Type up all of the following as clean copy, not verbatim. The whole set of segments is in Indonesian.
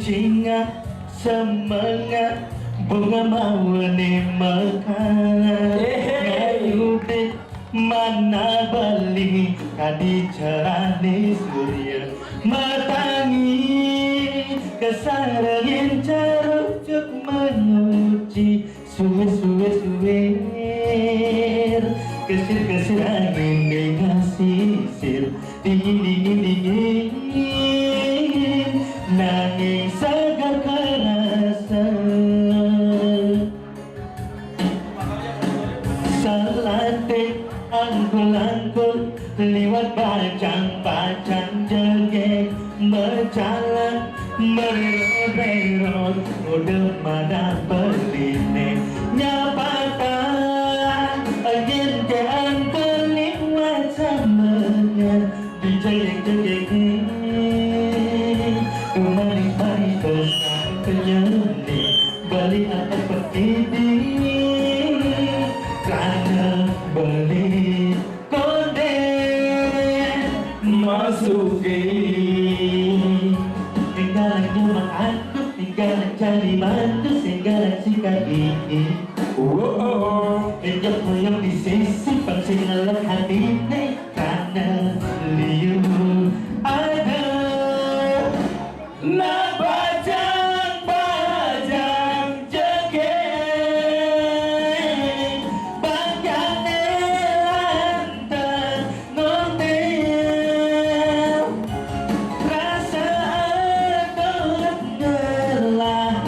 cingat semangat bunga mawani mekar ngayudet mana bali kadi cerani surya matangi kesarangin carujuk menyuci suwe kesir angin dengan sisir dingin nangis segar kerasa salate angkul lewat bajang jegek berjalan mererot udah mana beline nyapatan angin ke angkul lewat samanya dijegek mari besar penyeni beli apa petidi karena beli kode masuki tinggal cuma aku tinggal cari mantu tinggal sikat gigi ejak yang di sisi pasti ngelak hati karena liu ada na bajang jegek bagane lantan nontel rasa aduh ngelahan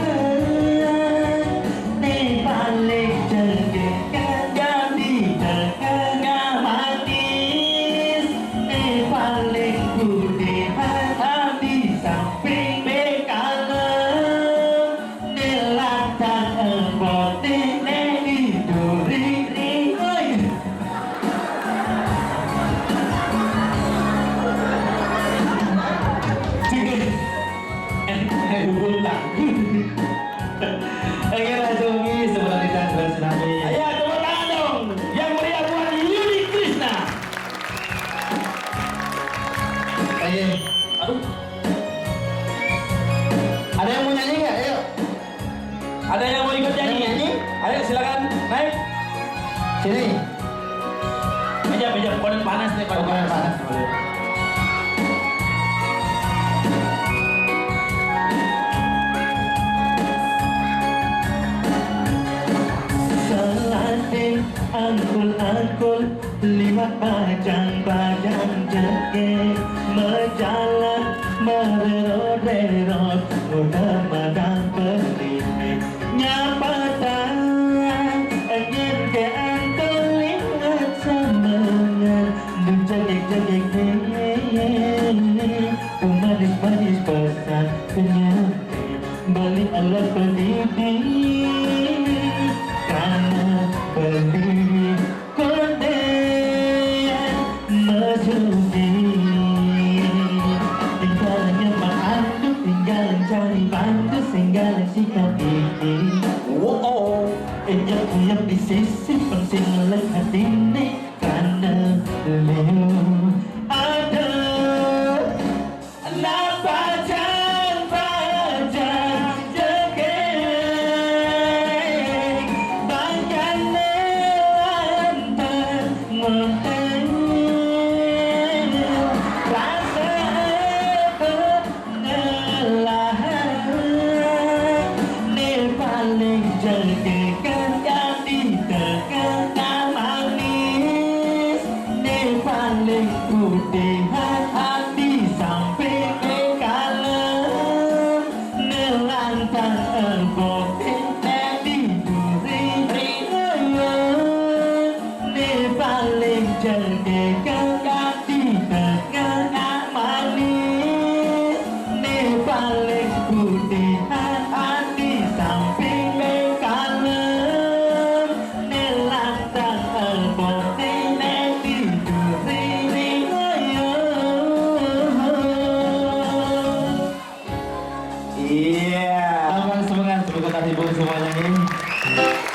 di balik jegek kagak di tengah manis di balik budi hati samping bekalem nilatan embotin di duri oi ulang oke langsung sebelum kita bersenami ayo tepuk tangan dong yang meriah buat Yudi Krishna ayo aduh ada yang mau nyanyi nggak? Ayo. Ada yang mau ikut nyanyi? Ayo silakan naik. Sini. Pijam, konek panas nih, konek panas. Selatin angkul lewat bajang jegek berjalan mererot udah madang beline nyapatan angin ke angkul lewat semangat jegek manis pesan penyakit balik alat pendidik karena beli kode masuki tinggalnya mengaduk tinggal cari bantu tinggal sikat gigi ejak yang di sisi penting ngelak hati ini karena liu ada anak bajang jegek bagane lantan ngonten rasa penelahan ni paling jegek kagak di tengah manis ni paling putih hati samping kalem nelantang embotin di duri ni paling jegek kagak di tengah manis ni paling putih hati samping kalem nelantang embotin di duri iya. Semangat, semoga terhibur semuanya nih.